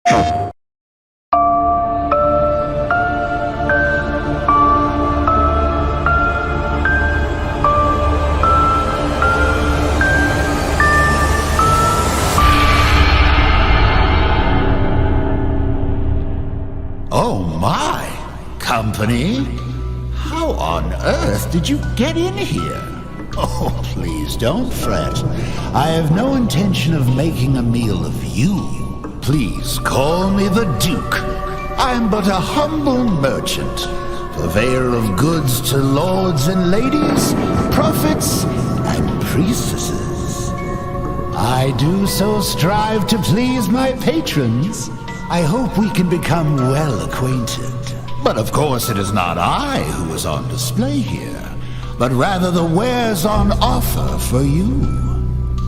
Oh my! Company? How on earth did you get in here? Oh, please don't fret. I have no intention of making a meal of you. Please call me the Duke. I am but a humble merchant, purveyor of goods to lords and ladies, prophets and priestesses. I do so strive to please my patrons. I hope we can become well acquainted. But of course it is not I who is on display here, but rather the wares on offer for you.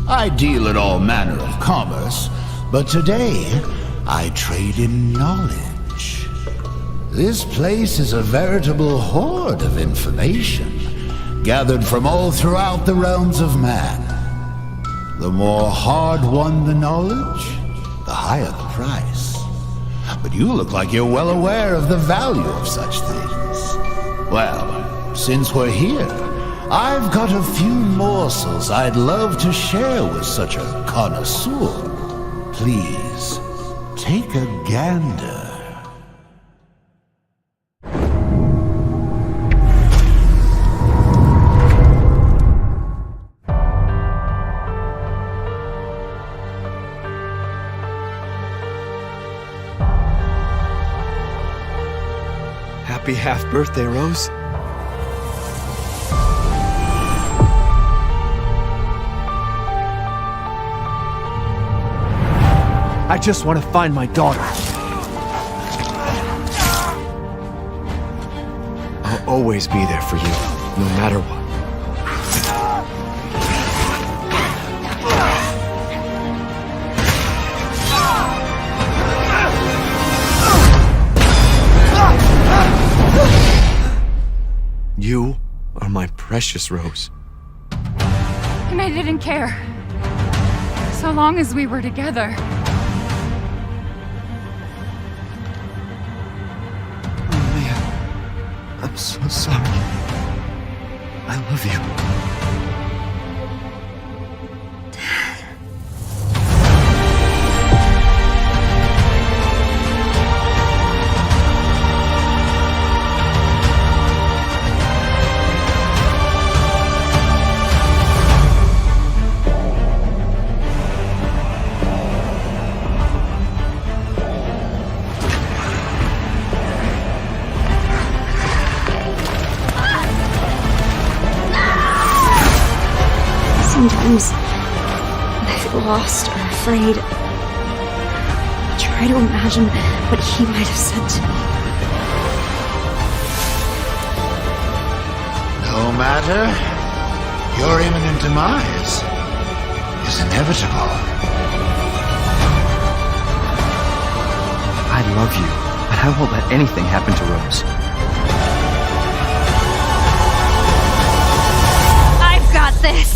I deal in all manner of commerce, but today I trade in knowledge. This place is a veritable hoard of information, gathered from all throughout the realms of man. The more hard-won the knowledge, the higher the price. But you look like you're well aware of the value of such things. Well, since we're here, I've got a few morsels I'd love to share with such a connoisseur. Please, take a gander. Happy half-birthday, Rose. I just want to find my daughter. I'll always be there for you, no matter what. You are my precious Rose. And I didn't care. So long as we were together. Oh man, I'm so sorry. I love you. Sometimes, when I feel lost or afraid, I try to imagine what he might have said to me. No matter, your imminent demise is inevitable. I love you, but I won't let anything happen to Rose. I've got this!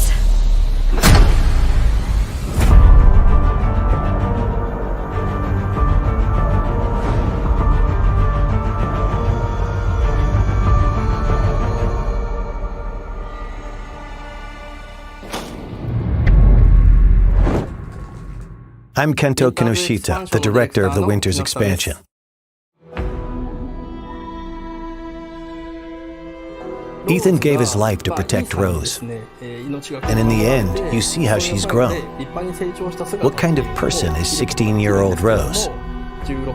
I'm Kento Kinoshita, the director of the Winter's expansion. Ethan gave his life to protect Rose. And in the end, you see how she's grown. What kind of person is 16-year-old Rose?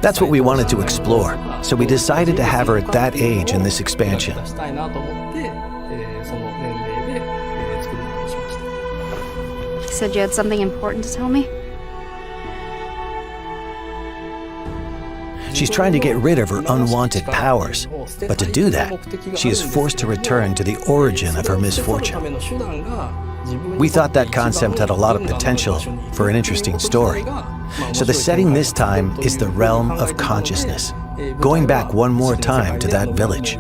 That's what we wanted to explore, so we decided to have her at that age in this expansion. You said you had something important to tell me? She's trying to get rid of her unwanted powers, but to do that, she is forced to return to the origin of her misfortune. We thought that concept had a lot of potential for an interesting story. So the setting this time is the realm of consciousness, going back one more time to that village.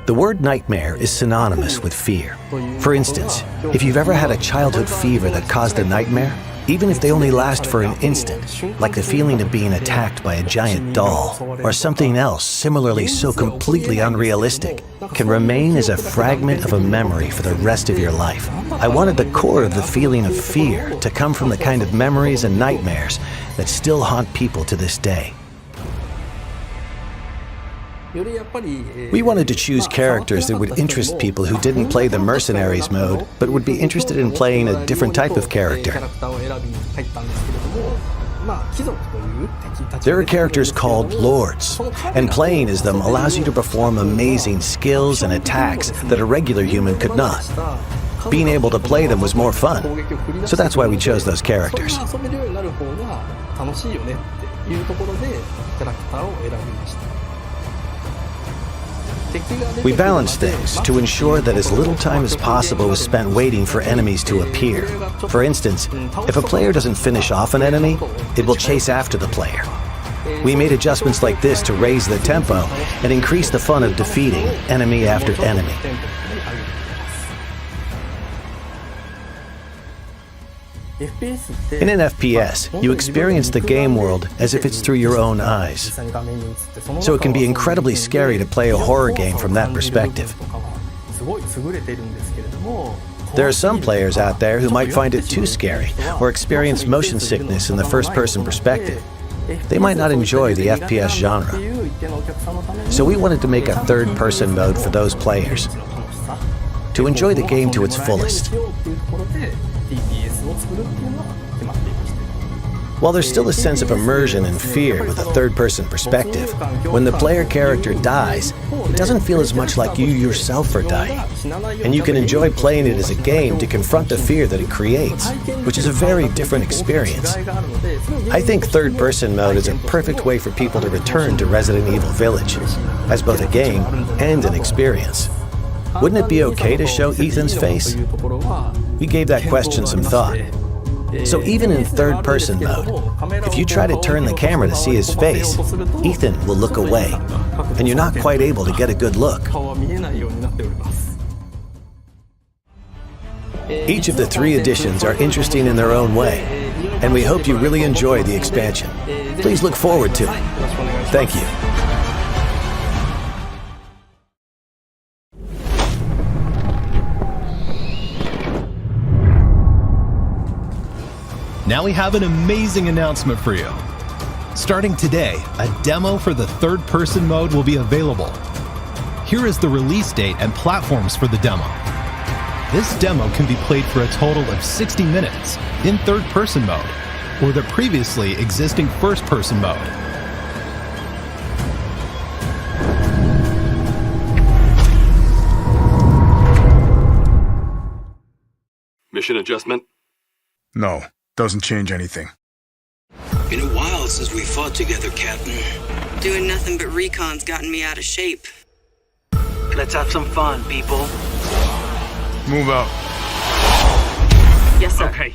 The word nightmare is synonymous with fear. For instance, if you've ever had a childhood fever that caused a nightmare, even if they only last for an instant, like the feeling of being attacked by a giant doll, or something else similarly so completely unrealistic, can remain as a fragment of a memory for the rest of your life. I wanted the core of the feeling of fear to come from the kind of memories and nightmares that still haunt people to this day. We wanted to choose characters that would interest people who didn't play the Mercenaries mode, but would be interested in playing a different type of character. There are characters called Lords, and playing as them allows you to perform amazing skills and attacks that a regular human could not. Being able to play them was more fun, so that's why we chose those characters. We balanced things to ensure that as little time as possible was spent waiting for enemies to appear. For instance, if a player doesn't finish off an enemy, it will chase after the player. We made adjustments like this to raise the tempo and increase the fun of defeating enemy after enemy. In an FPS, you experience the game world as if it's through your own eyes. So it can be incredibly scary to play a horror game from that perspective. There are some players out there who might find it too scary or experience motion sickness in the first-person perspective. They might not enjoy the FPS genre. So we wanted to make a third-person mode for those players, to enjoy the game to its fullest. While there's still a sense of immersion and fear with a third-person perspective, when the player character dies, it doesn't feel as much like you yourself are dying. And you can enjoy playing it as a game to confront the fear that it creates, which is a very different experience. I think third-person mode is a perfect way for people to return to Resident Evil Village, as both a game and an experience. Wouldn't it be okay to show Ethan's face? We gave that question some thought. So even in third-person mode, if you try to turn the camera to see his face, Ethan will look away, and you're not quite able to get a good look. Each of the 3 editions are interesting in their own way, and we hope you really enjoy the expansion. Please look forward to it. Thank you. Now we have an amazing announcement for you. Starting today, a demo for the third-person mode will be available. Here is the release date and platforms for the demo. This demo can be played for a total of 60 minutes in third-person mode, or the previously existing first-person mode. Mission adjustment? No. Doesn't change anything. Been a while since we fought together, Captain. Doing nothing but recon's gotten me out of shape. Let's have some fun, people. Move out. Yes, sir. Okay.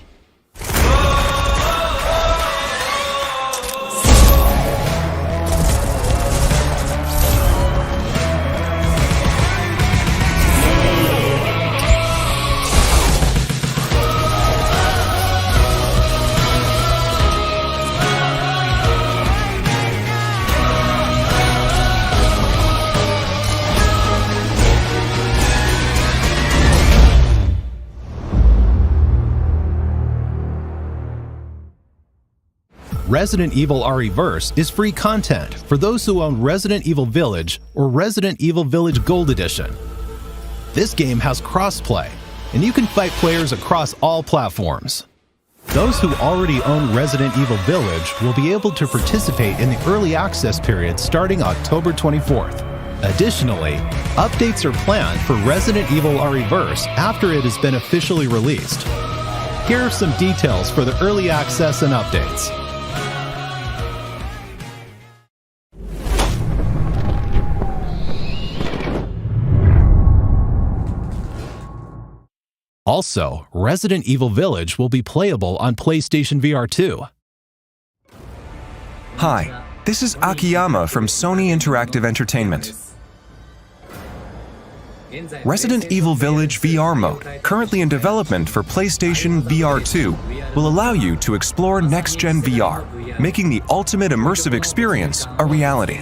Resident Evil RE-verse is free content for those who own Resident Evil Village or Resident Evil Village Gold Edition. This game has crossplay, and you can fight players across all platforms. Those who already own Resident Evil Village will be able to participate in the early access period starting October 24th. Additionally, updates are planned for Resident Evil RE-verse after it has been officially released. Here are some details for the early access and updates. Also, Resident Evil Village will be playable on PlayStation VR 2. Hi, this is Akiyama from Sony Interactive Entertainment. Resident Evil Village VR mode, currently in development for PlayStation VR 2, will allow you to explore next-gen VR, making the ultimate immersive experience a reality.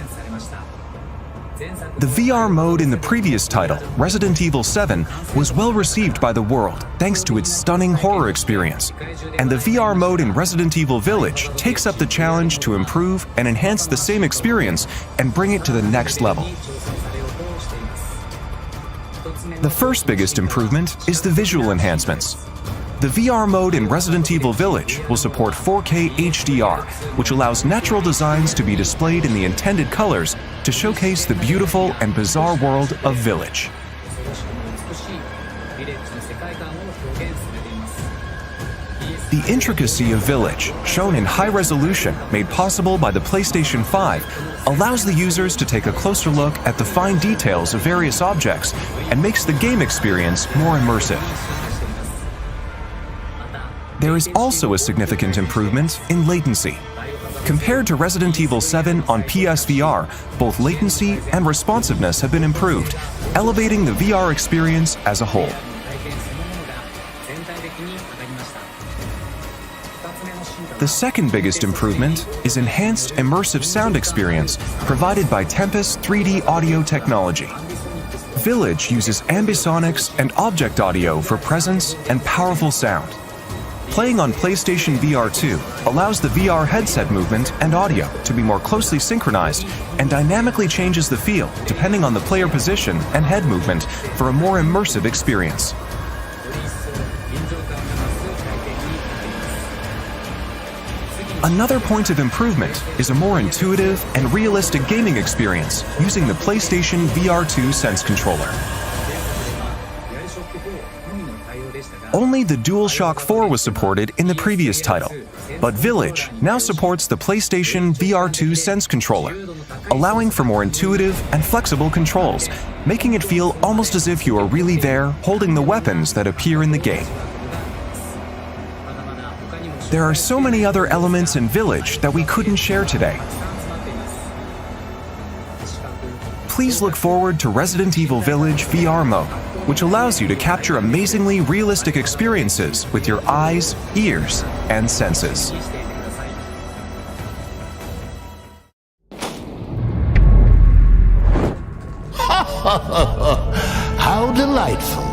The VR mode in the previous title, Resident Evil 7, was well received by the world thanks to its stunning horror experience, and the VR mode in Resident Evil Village takes up the challenge to improve and enhance the same experience and bring it to the next level. The first biggest improvement is the visual enhancements. The VR mode in Resident Evil Village will support 4K HDR, which allows natural designs to be displayed in the intended colors to showcase the beautiful and bizarre world of Village. The intricacy of Village, shown in high resolution made possible by the PlayStation 5, allows the users to take a closer look at the fine details of various objects and makes the game experience more immersive. There is also a significant improvement in latency. Compared to Resident Evil 7 on PSVR, both latency and responsiveness have been improved, elevating the VR experience as a whole. The second biggest improvement is enhanced immersive sound experience provided by Tempest 3D audio technology. Village uses ambisonics and object audio for presence and powerful sound. Playing on PlayStation VR 2 allows the VR headset movement and audio to be more closely synchronized and dynamically changes the feel depending on the player position and head movement for a more immersive experience. Another point of improvement is a more intuitive and realistic gaming experience using the PlayStation VR 2 Sense controller. Only the DualShock 4 was supported in the previous title, but Village now supports the PlayStation VR 2 Sense controller, allowing for more intuitive and flexible controls, making it feel almost as if you are really there holding the weapons that appear in the game. There are so many other elements in Village that we couldn't share today. Please look forward to Resident Evil Village VR mode, which allows you to capture amazingly realistic experiences with your eyes, ears, and senses. How delightful.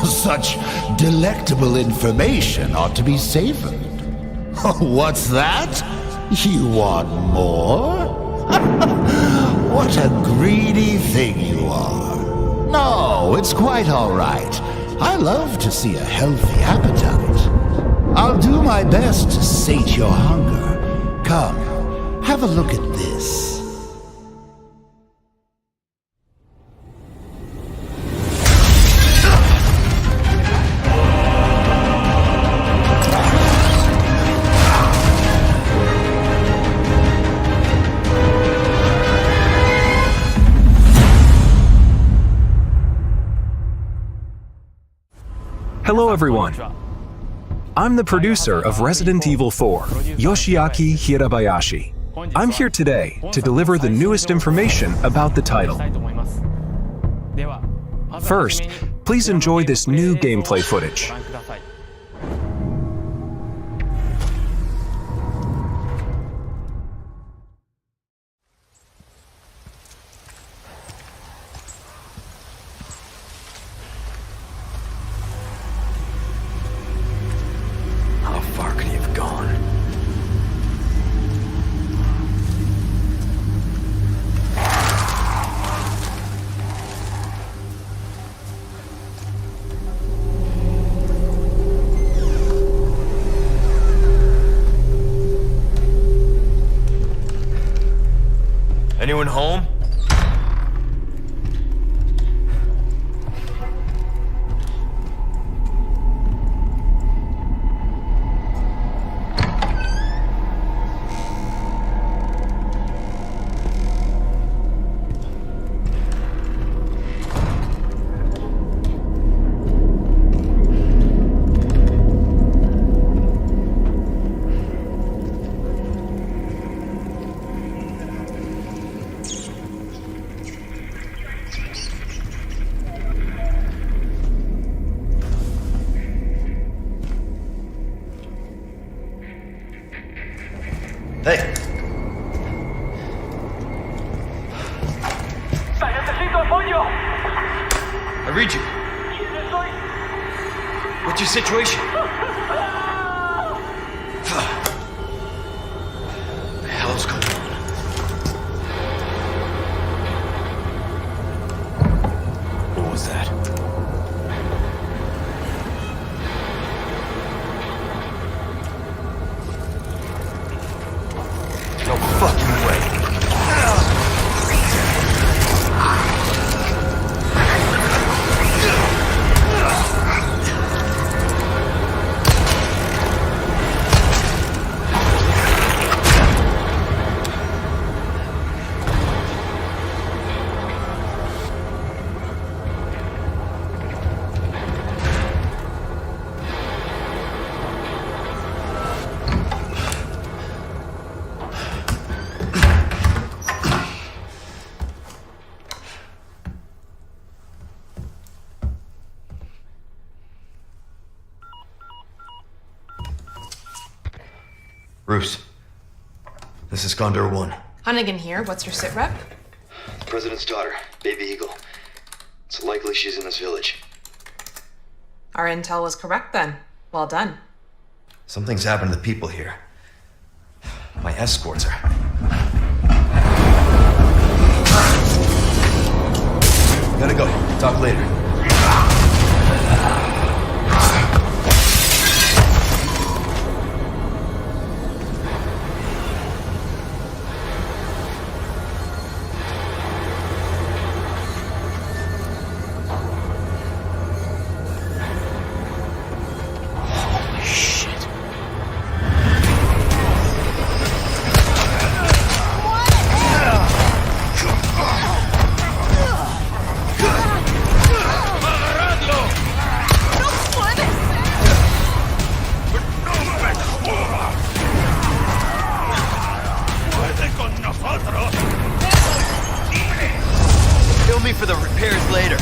Such delectable information ought to be savored. What's that? You want more? What a greedy thing you are. No, it's quite all right. I love to see a healthy appetite. I'll do my best to sate your hunger. Come, have a look at this. Hello everyone. I'm the producer of Resident Evil 4, Yoshiaki Hirabayashi. I'm here today to deliver the newest information about the title. First, please enjoy this new gameplay footage. Anyone home? Hey! I read you. What's your situation? What the hell's going on? What was that? No fucking way. Bruce, this is Condor 1. Hunnigan here. What's your sit rep? The President's daughter, Baby Eagle. It's likely she's in this village. Our intel was correct then. Well done. Something's happened to the people here. My escorts are... Gotta go. Talk later. Bill me for the repairs later.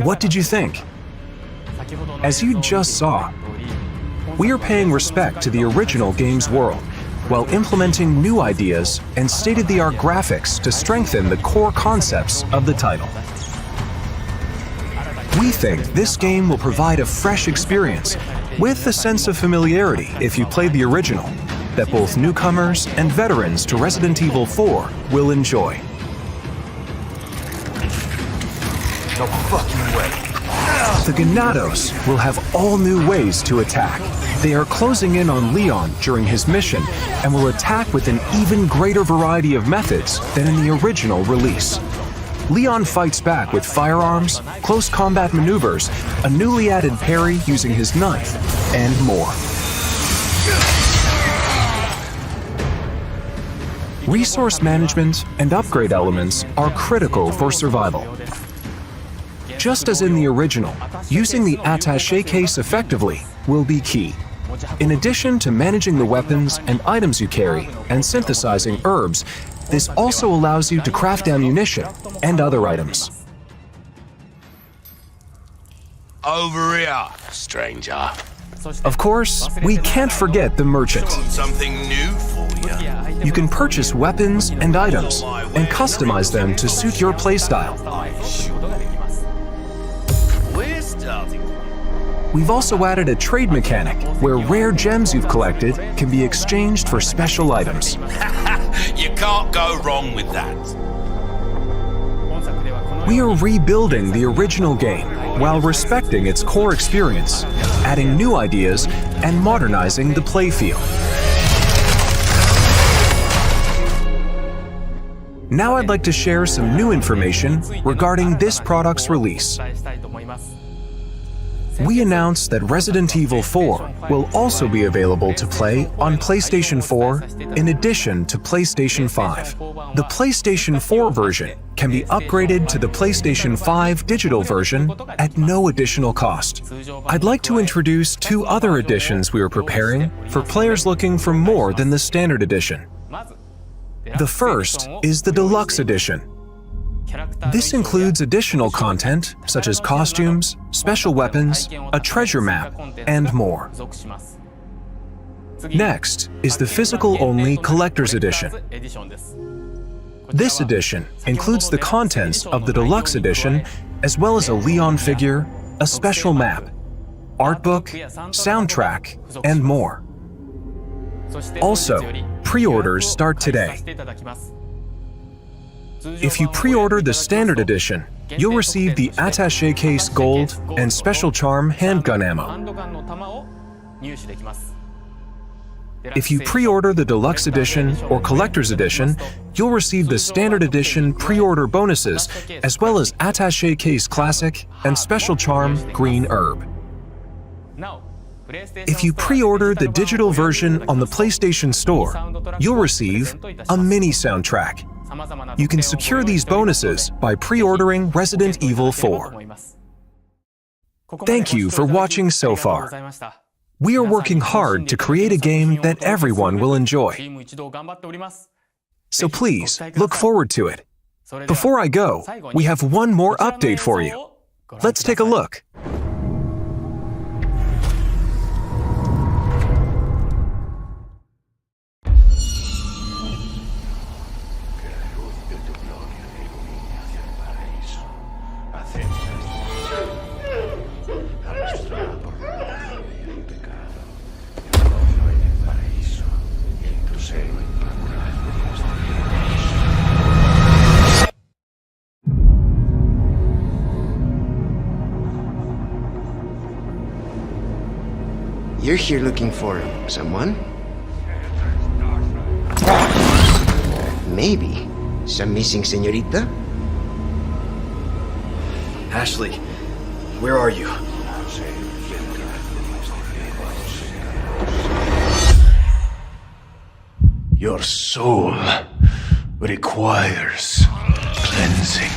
What did you think? As you just saw, we are paying respect to the original game's world while implementing new ideas and state-of-the-art graphics to strengthen the core concepts of the title. We think this game will provide a fresh experience with a sense of familiarity if you played the original that both newcomers and veterans to Resident Evil 4 will enjoy. No fucking way. The Ganados will have all new ways to attack. They are closing in on Leon during his mission and will attack with an even greater variety of methods than in the original release. Leon fights back with firearms, close combat maneuvers, a newly added parry using his knife, and more. Resource management and upgrade elements are critical for survival. Just as in the original, using the attaché case effectively will be key. In addition to managing the weapons and items you carry and synthesizing herbs, this also allows you to craft ammunition and other items. Over here, stranger. Of course, we can't forget the merchant. Something new for you. You can purchase weapons and items and customize them to suit your playstyle. We're starting. We've also added a trade mechanic where rare gems you've collected can be exchanged for special items. You can't go wrong with that. We are rebuilding the original game while respecting its core experience, adding new ideas, and modernizing the playfield. Now I'd like to share some new information regarding this product's release. We announced that Resident Evil 4 will also be available to play on PlayStation 4 in addition to PlayStation 5. The PlayStation 4 version can be upgraded to the PlayStation 5 digital version at no additional cost. I'd like to introduce two other editions we are preparing for players looking for more than the standard edition. The first is the Deluxe Edition. This includes additional content such as costumes, special weapons, a treasure map, and more. Next is the physical-only Collector's Edition. This edition includes the contents of the Deluxe Edition as well as a Leon figure, a special map, art book, soundtrack, and more. Also, pre-orders start today. If you pre-order the Standard Edition, you'll receive the Attaché Case Gold and Special Charm handgun ammo. If you pre-order the Deluxe Edition or Collector's Edition, you'll receive the Standard Edition pre-order bonuses as well as Attaché Case Classic and Special Charm Green Herb. If you pre-order the digital version on the PlayStation Store, you'll receive a mini soundtrack. You can secure these bonuses by pre-ordering Resident Evil 4. Thank you for watching so far. We are working hard to create a game that everyone will enjoy. So please, look forward to it. Before I go, we have one more update for you. Let's take a look. You're here looking for someone? Maybe some missing señorita? Ashley, where are you? Your soul requires cleansing.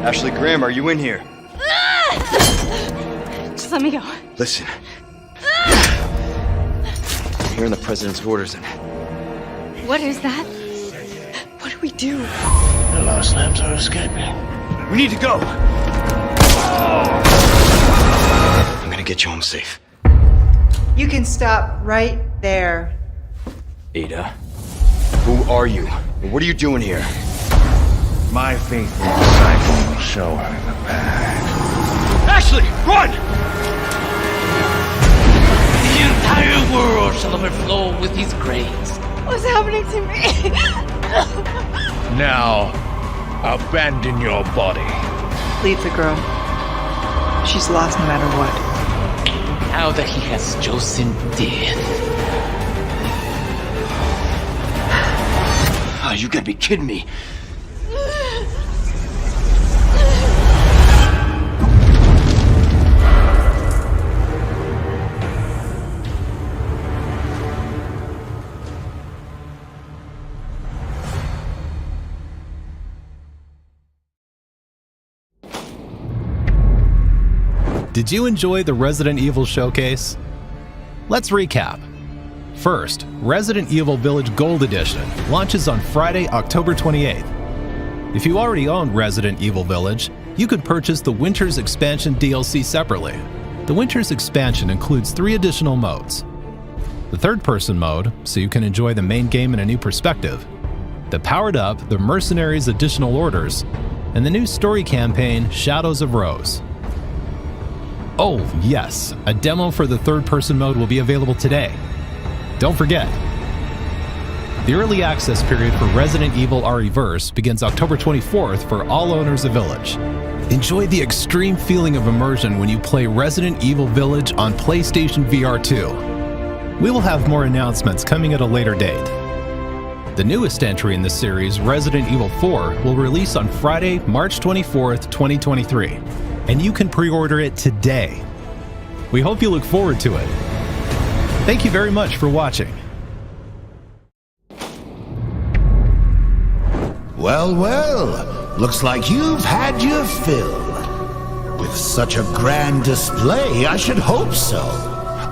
Ashley Graham, are you in here? Just let me go. Listen. I'm hearing the president's orders and... What is that? What do we do? The lost lambs are escaping. We need to go! I'm gonna get you home safe. You can stop right there. Ada, who are you? And what are you doing here? My faithful disciple will show her the path. Ashley, run! The entire world shall overflow with his grace. What's happening to me? Now, abandon your body. Leave the girl. She's lost no matter what. Now that he has chosen death. Oh, you gotta be kidding me. Did you enjoy the Resident Evil showcase? Let's recap. First, Resident Evil Village Gold Edition launches on Friday, October 28th. If you already own Resident Evil Village, you could purchase the Winter's Expansion DLC separately. The Winter's Expansion includes 3 additional modes. The third-person mode, so you can enjoy the main game in a new perspective. The powered-up The Mercenaries Additional Orders, and the new story campaign, Shadows of Rose. Oh, yes, a demo for the third-person mode will be available today. Don't forget, the early access period for Resident Evil RE-Verse begins October 24th for all owners of Village. Enjoy the extreme feeling of immersion when you play Resident Evil Village on PlayStation VR 2. We will have more announcements coming at a later date. The newest entry in the series, Resident Evil 4, will release on Friday, March 24th, 2023, and you can pre-order it today. We hope you look forward to it. Thank you very much for watching. Well, well, looks like you've had your fill. With such a grand display, I should hope so.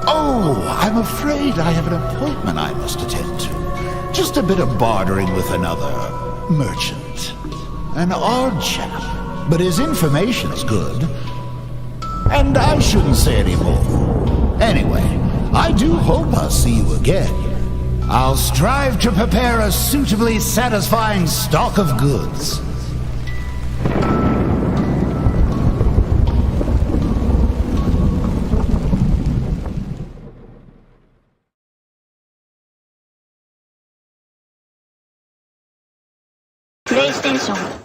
Oh, I'm afraid I have an appointment I must attend to. Just a bit of bartering with another merchant. An odd chap, but his information is good. And I shouldn't say any more. Anyway, I do hope I'll see you again. I'll strive to prepare a suitably satisfying stock of goods. PlayStation